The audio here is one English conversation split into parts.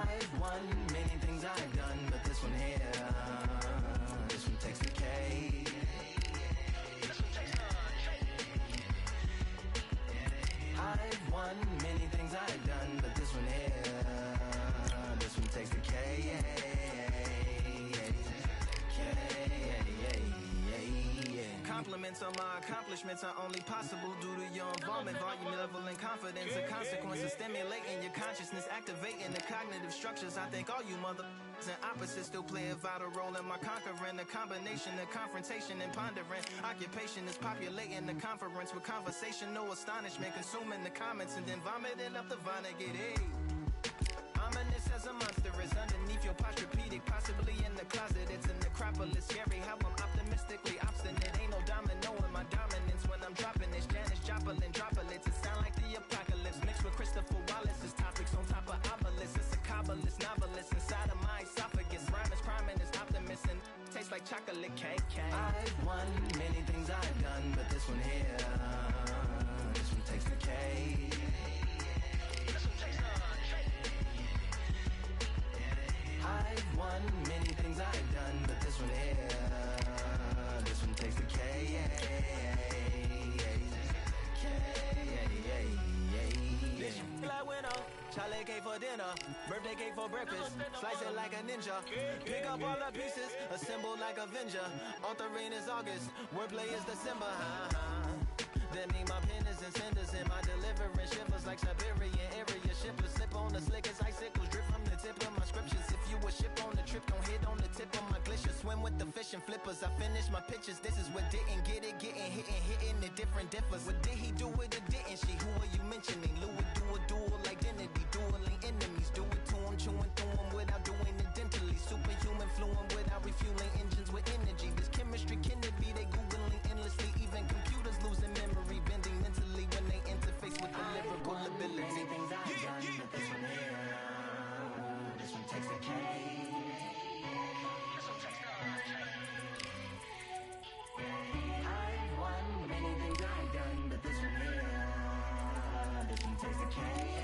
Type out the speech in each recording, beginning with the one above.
I've won many things I've done, but this one here, this one takes the cake. I've won many things I've done, but this one here, this one takes the cake. Compliments on my accomplishments are only possible due to your involvement, volume, level, and confidence. The consequences stimulating your consciousness, activating the cognitive structures. I think all you and opposites still play a vital role in my conquering. The combination of confrontation and pondering. Occupation is populating the conference with conversation, no astonishment, consuming the comments and then vomiting up the Vonnegut. Ominous as a monster is underneath your posturepedic, possibly in the closet. It's a necropolis, scary how I'm optimistically obstinate. Ain't no domino in my dominance when I'm dropping this. Janis Joplin droplets, it sound like the apocalypse mixed with Christopher Wallace's topics on top of obelisks. It's a kabbalist novelist inside of my esophagus. Rhyme is priming, is optimist and tastes like chocolate cake. I've won many things I've done, but this one here, this one takes the cake. I've won many things I've done, but this one here, this one takes the cake. I went off, Charlie cake for dinner, birthday cake for breakfast, slice it like a ninja, pick up all the pieces, assemble like Avenger, author rain is August, wordplay is December, That mean my pen is in cinders and my deliverance shivers like Siberian area shippers. Slip on the slickest icicles, drip from the tip of my scriptures. If you a ship on the trip, don't hit on the tip of my glacier. Swim with the fish and flippers. I finish my pictures. This is what didn't get it, getting hitting the different differs. What did he do it or didn't she? Who are you mentioning? Louis do a dual identity, dueling enemies. Do it to him, chewing through him without doing it dentally. Superhuman fluent without refueling engines with energy. This chemistry can it be? They googling endlessly. Even computers losing memory, bending mentally when they interface with the lyrical ability. Many things I've done, but this one here, this one takes the cake. I've won many things I've done, but this one here, this one takes the cake.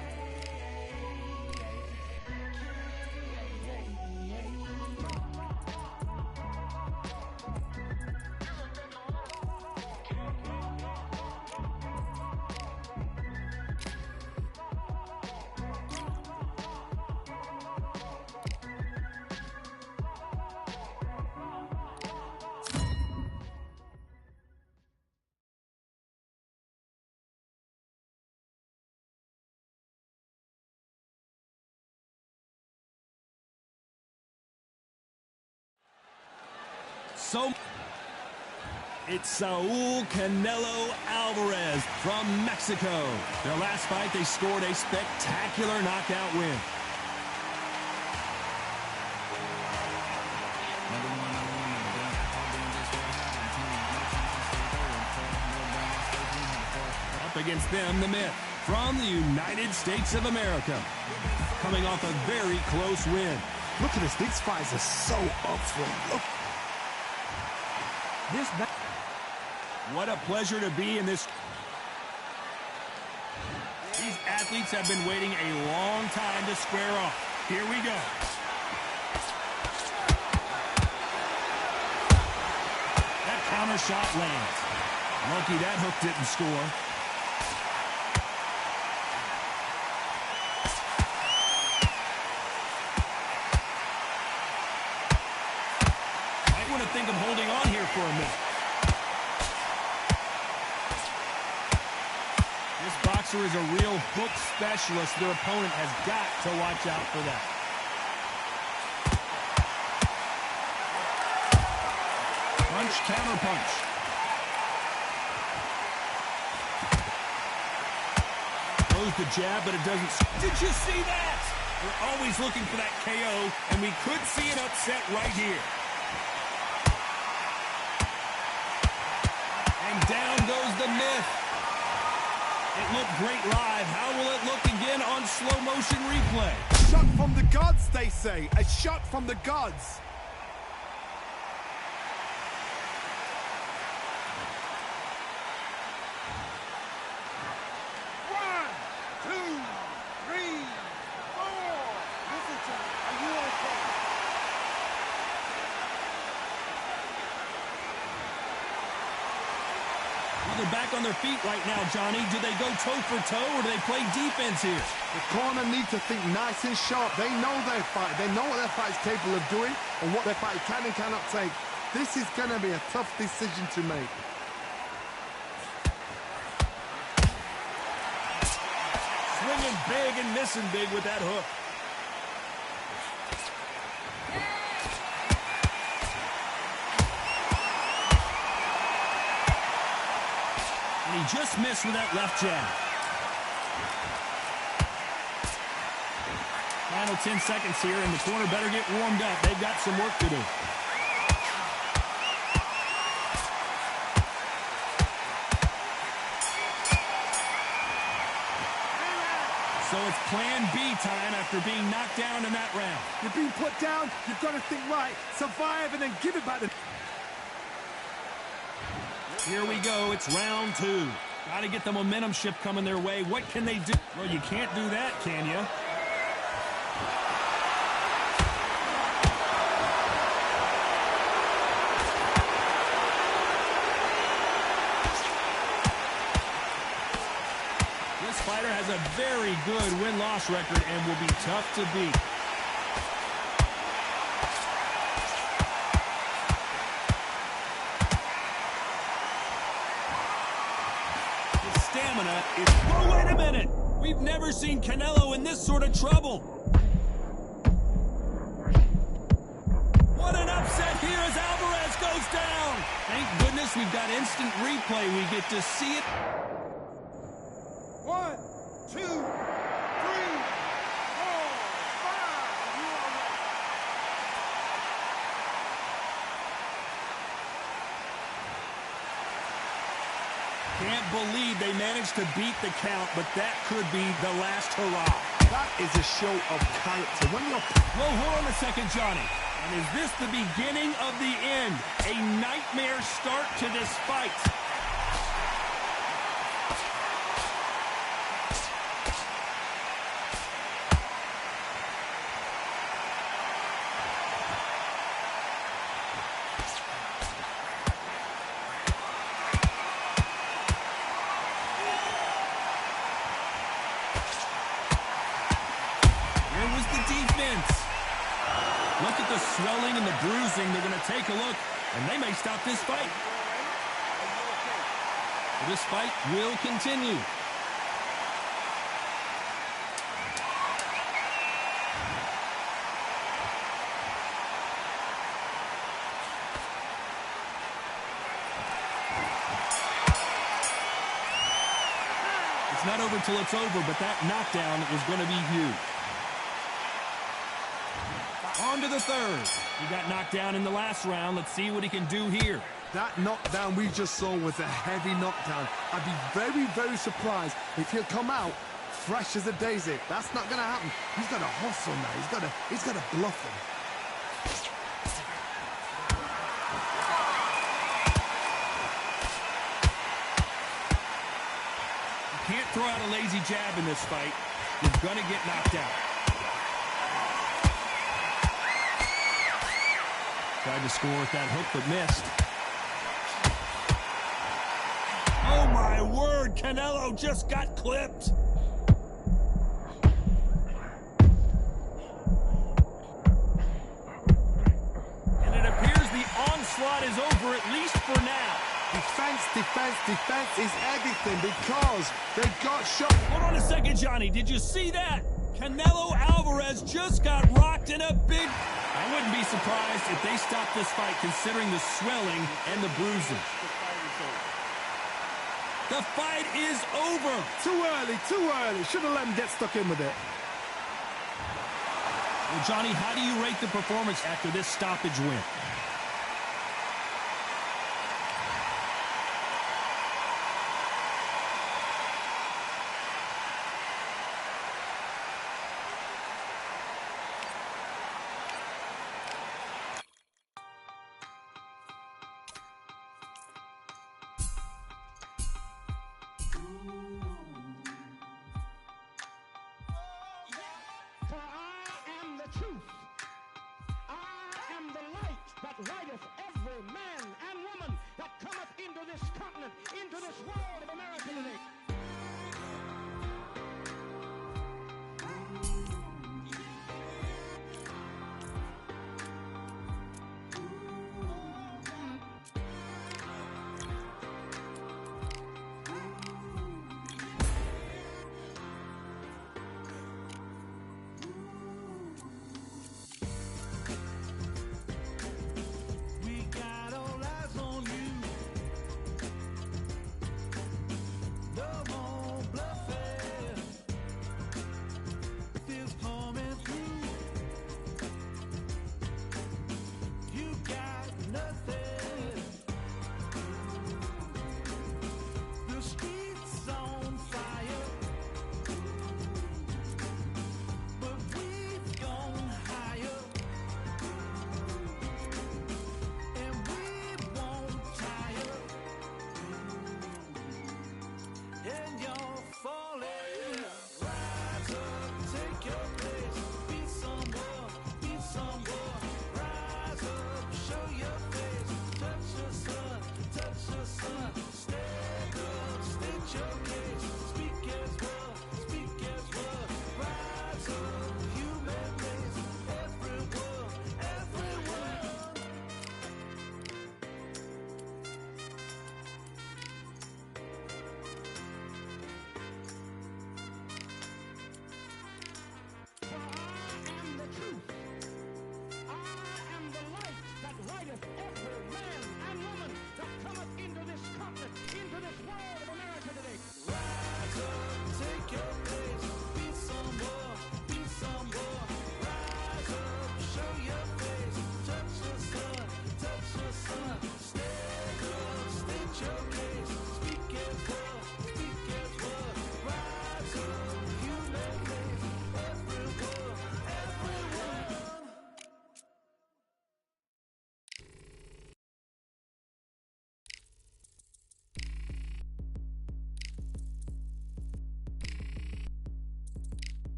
So it's Saul Canelo Alvarez from Mexico. Their last fight, they scored a spectacular knockout win. Up against them, the Myth from the United States of America, coming off a very close win. Look at this. These fights are so up front. Look. What a pleasure to be in this. These athletes have been waiting a long time to square off. Here we go. That counter shot lands. Lucky that hook didn't score. Might want to think of holding on here for a minute. This boxer is a real hook specialist. Their opponent has got to watch out for that. Punch, counter punch. Throws the jab, but it doesn't. Did you see that? We're always looking for that KO, and we could see an upset right here. And down goes the Myth. It looked great live. How will it look again on slow motion replay? Shot from the gods, they say. A shot from the gods. One, two, three, four. Listen to back on their feet right now, Johnny. Do they go toe-for-toe, or do they play defense here? The corner need to think nice and sharp. They know their fight. They know what their fight is capable of doing and what their fight can and cannot take. This is going to be a tough decision to make. Swinging big and missing big with that hook. And he just missed with that left jab. Final 10 seconds here, and the corner better get warmed up. They've got some work to do. So it's plan B time after being knocked down in that round. You're being put down, you've got to think right, survive, and then give it back. Here we go, it's round 2. Got to get the momentum shift coming their way. What can they do? Well, you can't do that, can you? This fighter has a very good win-loss record and will be tough to beat. Stamina is... Oh, wait a minute! We've never seen Canelo in this sort of trouble. What an upset here as Alvarez goes down! Thank goodness we've got instant replay. We get to see it. 1, 2, 3, 4, 5. Can't believe they managed to beat the count, but that could be the last hurrah. That is a show of character. When you're... Whoa, hold on a second, Johnny. And is this the beginning of the end? A nightmare start to this fight. Look at the swelling and the bruising. They're going to take a look, and they may stop this fight. This fight will continue. It's not over till it's over, but that knockdown is going to be huge. On to the third. He got knocked down in the last round. Let's see what he can do here. That knockdown we just saw was a heavy knockdown. I'd be very, very surprised if he'll come out fresh as a daisy. That's not going to happen. He's got to hustle now. He's got to bluff him. You can't throw out a lazy jab in this fight. You're going to get knocked out. Tried to score with that hook, but missed. Oh, my word. Canelo just got clipped. And it appears the onslaught is over, at least for now. Defense, defense, defense is everything because they got shot. Hold on a second, Johnny. Did you see that? Canelo Alvarez just got rocked in a big... I wouldn't be surprised if they stopped this fight considering the swelling and the bruising. The fight is over. Too early, too early. Should have let him get stuck in with it. Well, Johnny, how do you rate the performance after this stoppage win? Truth. I am the light that lighteth every man and woman that cometh in. into this continent, into this world of America today.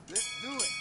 Let's do it.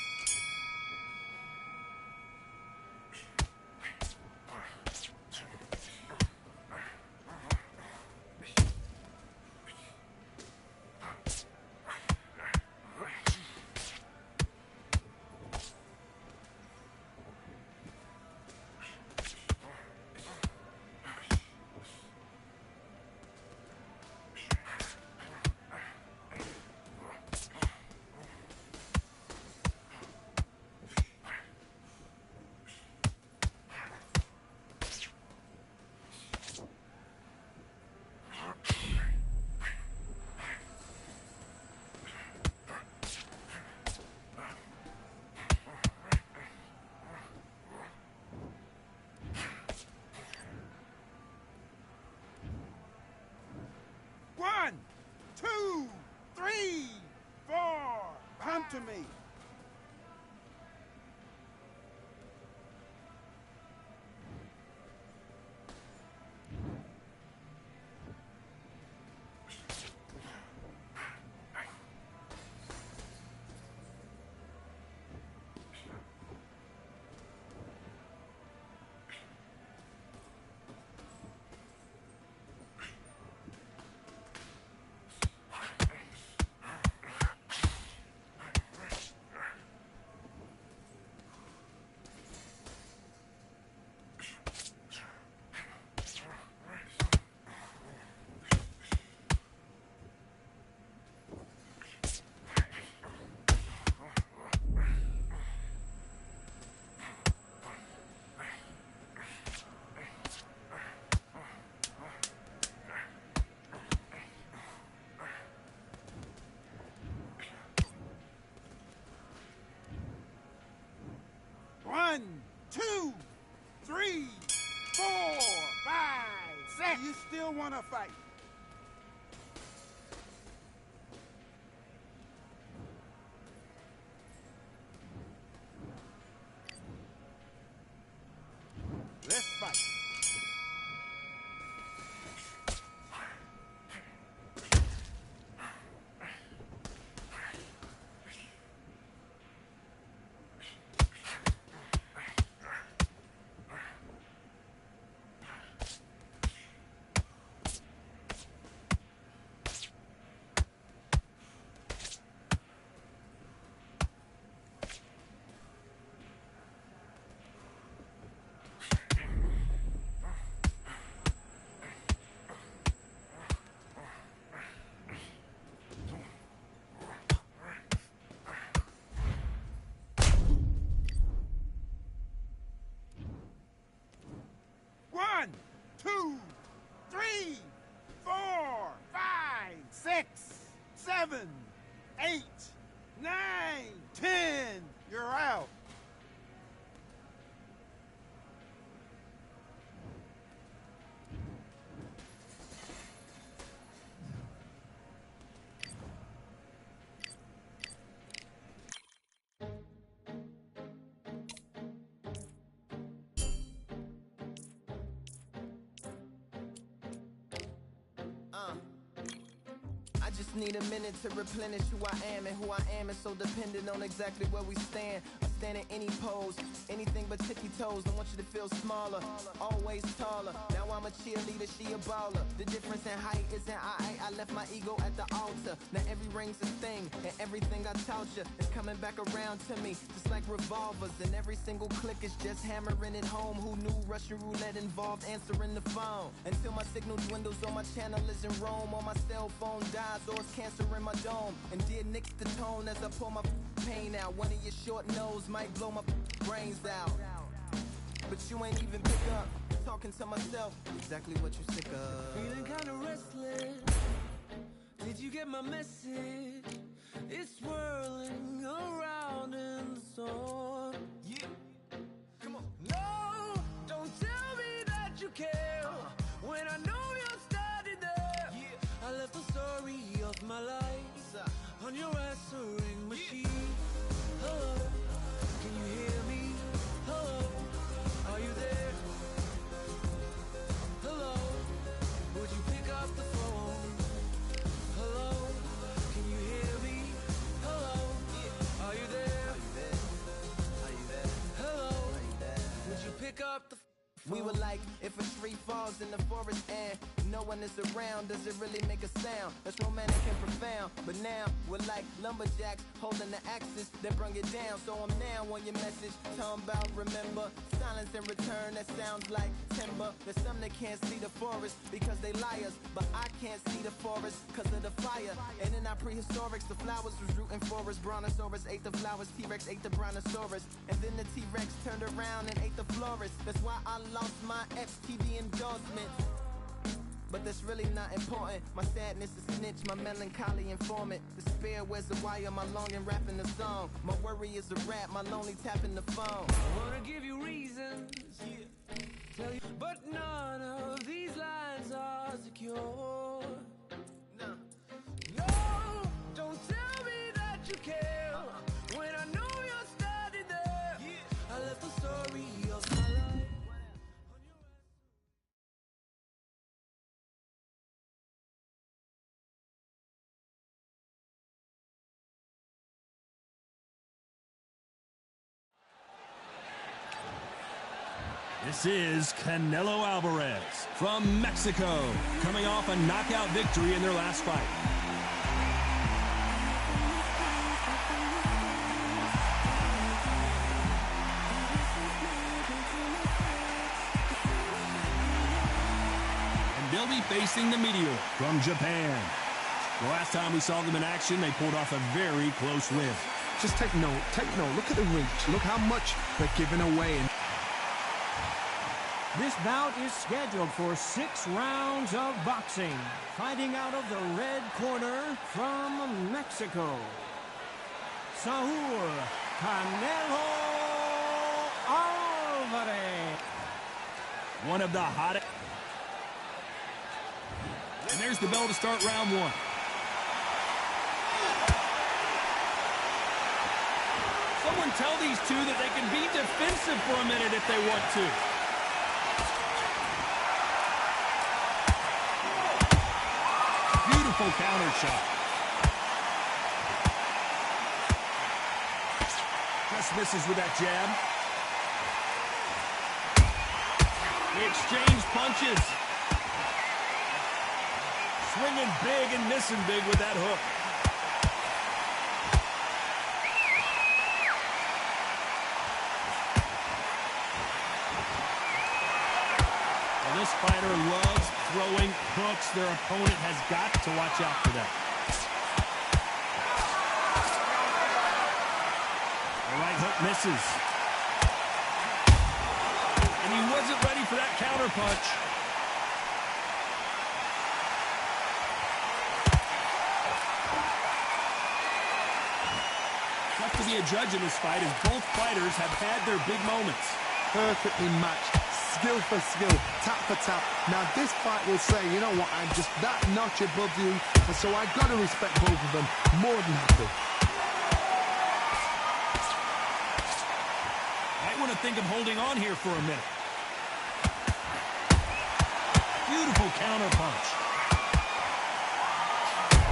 One, two, three, four. Come to me. still want to fight? Let's fight. One, two, three, 4, 5, 6, 7, 8, 9, 10. You're out. I just need a minute to replenish who I am, and who I am is so dependent on exactly where we stand. I stand in any pose, anything but tippy toes. Don't want you to feel smaller, always taller. Now I'm a cheerleader, she a baller. The difference in height isn't I left my ego at the altar. Now every ring's a thing, and everything I taught you is coming back around to me, just like revolvers. And every single click is just hammering it home. Who knew Russian roulette involved answering the phone? Until my signal dwindles or my channel is in Rome, or my cell phone dies, or it's cancer in my dome. And dear nicks the tone as I pull my pain out. One of your short nose might blow my brains out, but you ain't even pick up. Talking to myself, exactly what you sick of. Feeling kinda restless. Did you get my message? It's swirling around in the storm. Yeah, come on. No, don't tell me that you care when I know you're standing there. Yeah. I left the story of my life on your answering machine. Hello, can you hear me? Hello, are you there? Hello, would you pick up the phone? Hello, can you hear me? Hello, are you there? Are you there? Hello, Are you there? would you pick up the phone? We were like, if a tree falls in the forest and no one is around, does it really make a sound? That's romantic and profound. But now we're like lumberjacks holding the axes that bring it down. So I'm now on your message, talking about remember. Silence in return, that sounds like timber. There's some that can't see the forest because they liars, but I can't see the forest because of the fire. And in our prehistorics, the flowers was rooting for us. Brontosaurus ate the flowers, T-Rex ate the brontosaurus, and then the T-Rex turned around and ate the florist. That's why I lost my FTV endorsement. But that's really not important. My sadness is snitch, my melancholy informant. Despair wears a wire, my longing rapping the song. My worry is a rap, my lonely tapping the phone. I wanna give you reasons, tell you, but none of these lines are secure. No. No, don't tell me that you care when I know you're standing there. I left the story of my life. This is Canelo Alvarez from Mexico, coming off a knockout victory in their last fight. And they'll be facing the Meteor from Japan. The last time we saw them in action, they pulled off a very close win. Just take note, look at the reach, look how much they're giving away. This bout is scheduled for 6 rounds of boxing. Fighting out of the red corner from Mexico, Saul Canelo Alvarez. One of the hottest. There's the bell to start round one. Someone tell these two that they can be defensive for a minute if they want to. Beautiful counter shot. Just misses with that jab. They exchange punches. Swinging big and missing big with that hook. Well, this fighter loves throwing hooks. Their opponent has got to watch out for that. The right hook misses. And he wasn't ready for that counter punch. Tough to be a judge in this fight as both fighters have had their big moments. Perfectly matched, skill for skill, tap for tap. Now this fight will say, you know what, I'm just that notch above you, and so I've got to respect both of them more than happy. Might want to think of holding on here for a minute. Beautiful counter punch.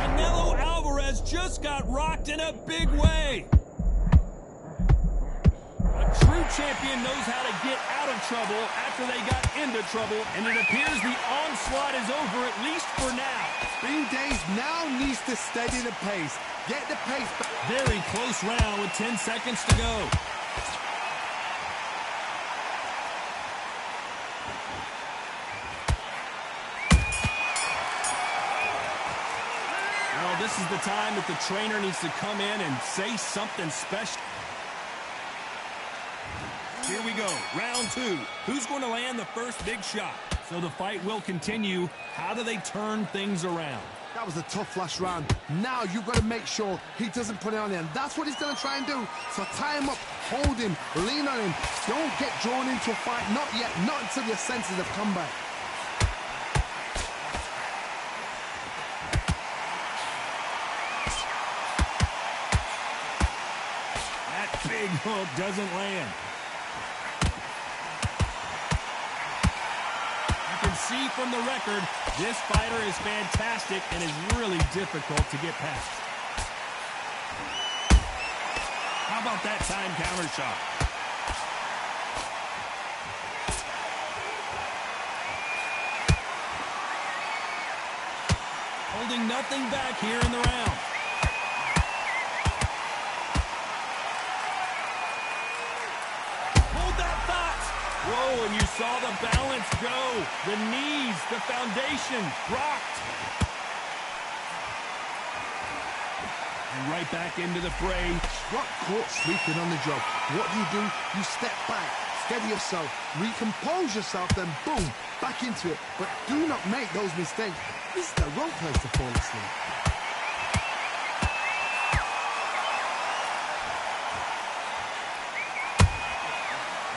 Canelo Alvarez just got rocked in a big way. A true champion knows how to get out of trouble after they got into trouble, and it appears the onslaught is over, at least for now. Bean Days now needs to steady the pace. Get the pace back. Very close round with 10 seconds to go. Well, this is the time that the trainer needs to come in and say something special. Here we go, round two. Who's going to land the first big shot? So the fight will continue. How do they turn things around? That was a tough last round. Now you've got to make sure he doesn't put it on him. That's what he's going to try and do. So tie him up, hold him, lean on him. Don't get drawn into a fight. Not yet. Not until your senses have come back. That big hook doesn't land. See from the record, this fighter is fantastic and is really difficult to get past. How about that time counter shot? Holding nothing back here in the round. Hold that thought. Whoa, and you saw the balance go. The knees, the foundation, rocked. And right back into the fray. Got caught sleeping on the job. What do? You step back, steady yourself, recompose yourself, then boom, back into it. But do not make those mistakes. This is the wrong place to fall asleep.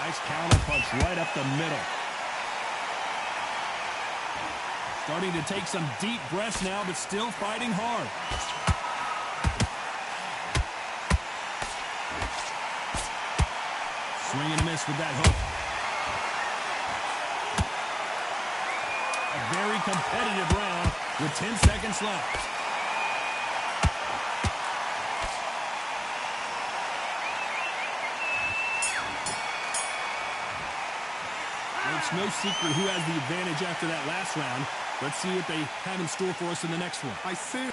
Nice counter punch right up the middle. Starting to take some deep breaths now, but still fighting hard. Swing and miss with that hook. A very competitive round with 10 seconds left. It's no secret who has the advantage after that last round. Let's see what they have in store for us in the next one. I see.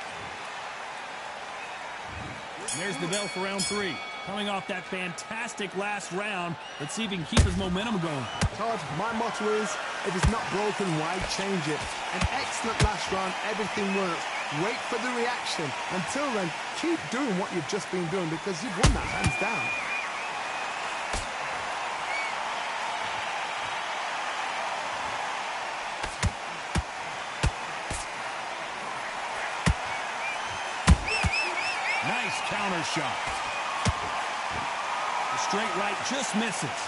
There's the bell for round three. Coming off that fantastic last round, let's see if he can keep his momentum going. Todd, my motto is, if it's not broken, why change it? An excellent last round, everything works. Wait for the reaction. Until then, keep doing what you've just been doing because you've won that hands down. Nice counter shot. The straight right just misses.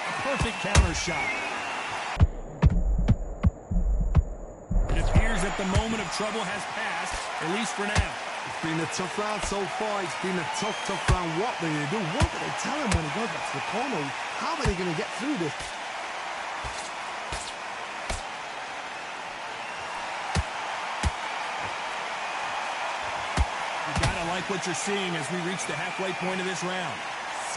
A perfect counter shot. the moment of trouble has passed, at least for now. It's been a tough round so far. It's been a tough round. What do they do? What do they tell him when he goes back to the corner? How are they going to get through this? You gotta like what you're seeing as we reach the halfway point of this round.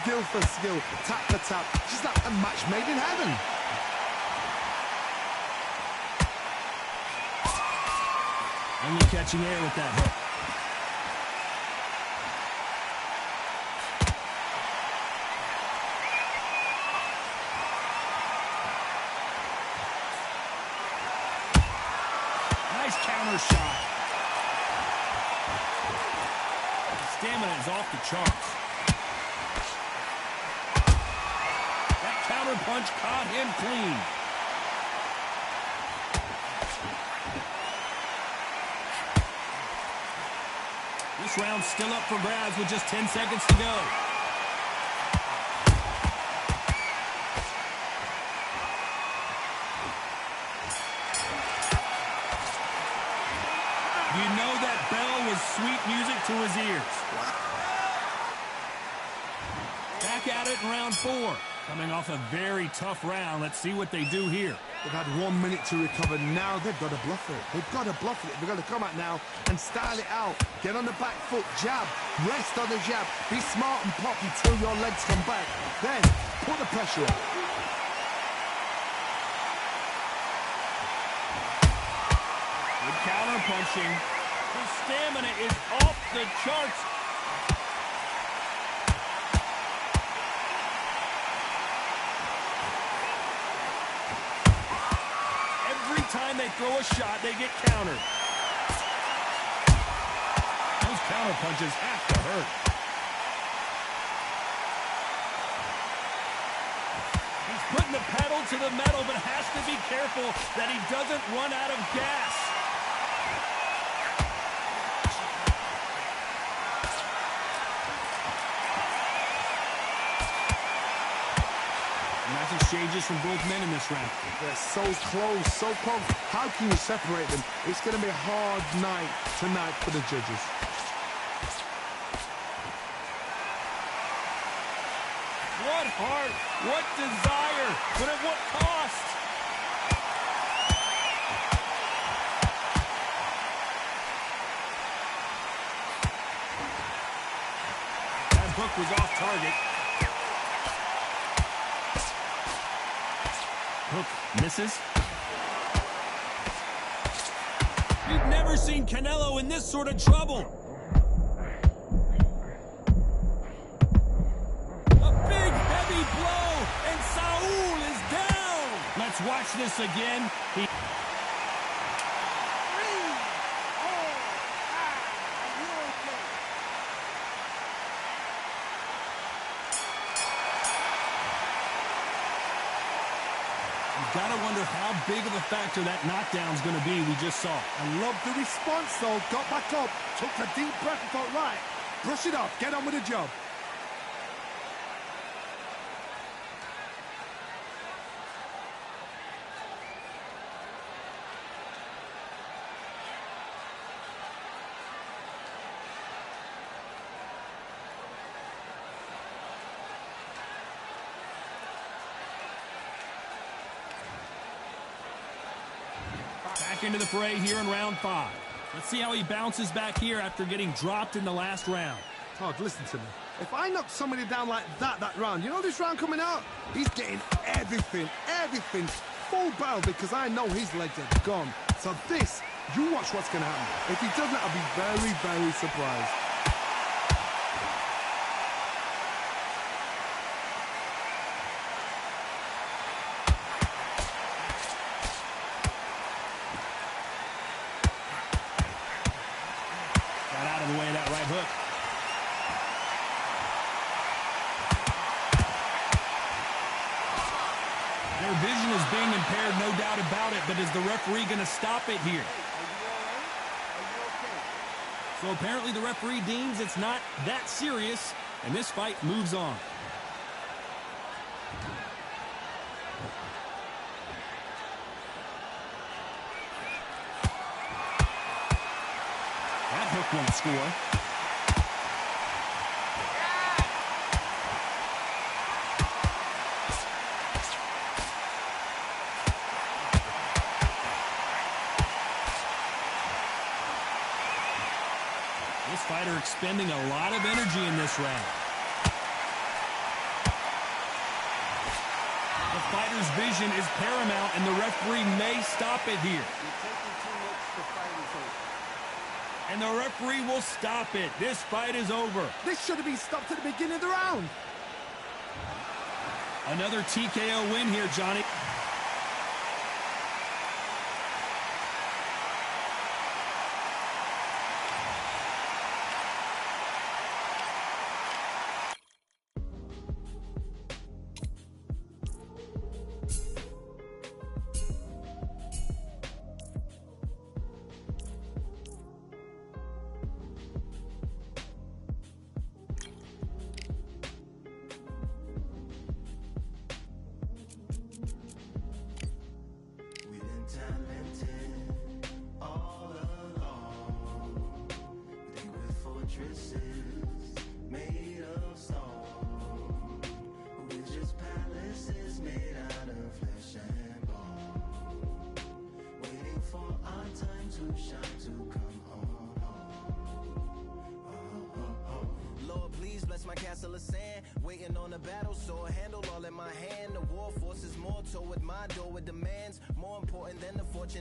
Skill for skill, tap for tap. Just like a match made in heaven. Only catching air with that hook. Nice counter shot. Stamina is off the charts. That counter punch caught him clean. This round's still up for grabs with just 10 seconds to go. You know that bell was sweet music to his ears. Back at it in round 4. Coming off a very tough round. Let's see what they do here. They've had 1 minute to recover. Now they've got to bluff it. They've got to bluff it. They've got to come out now and style it out. Get on the back foot, jab, rest on the jab. Be smart and pop until your legs come back. Then put the pressure on. Good counter punching. His stamina is off the charts. Every time they throw a shot, they get countered. Those counter punches have to hurt. He's putting the pedal to the metal, but has to be careful that he doesn't run out of gas. Exchanges from both men in this round. They're so close, so close. How can you separate them? It's going to be a hard night tonight for the judges. What heart, what desire, but at what cost? That hook was off target. Hook misses. We've never seen Canelo in this sort of trouble. A big, heavy blow, and Saul is down. Let's watch this again. Gotta wonder how big of a factor that knockdown's gonna be we just saw. I love the response, though. Got back up, took a deep breath and thought, right, brush it off, get on with the job. Back into the fray here in round 5. Let's see how he bounces back here after getting dropped in the last round. Todd, listen to me. If I knock somebody down like that round, you know this round coming out? He's getting everything, full barrel because I know his legs are gone. So this, you watch what's going to happen. If he doesn't, I'll be very, very surprised. Their vision is being impaired, no doubt about it, but is the referee going to stop it here? So apparently the referee deems it's not that serious, and this fight moves on. hook won't score. This fighter expending a lot of energy in this round. The fighter's vision is paramount, and the referee may stop it here. And the referee will stop it. This fight is over. This should have been stopped at the beginning of the round. Another TKO win here, Johnny. Made of stone, we're just palaces made out of flesh and bone, waiting for our time to shine, to come on home. Lord, please bless my castle of sand, waiting on a battle sword, handle all in my hand. The war force is mortal with my door, with demands more important than the fortune.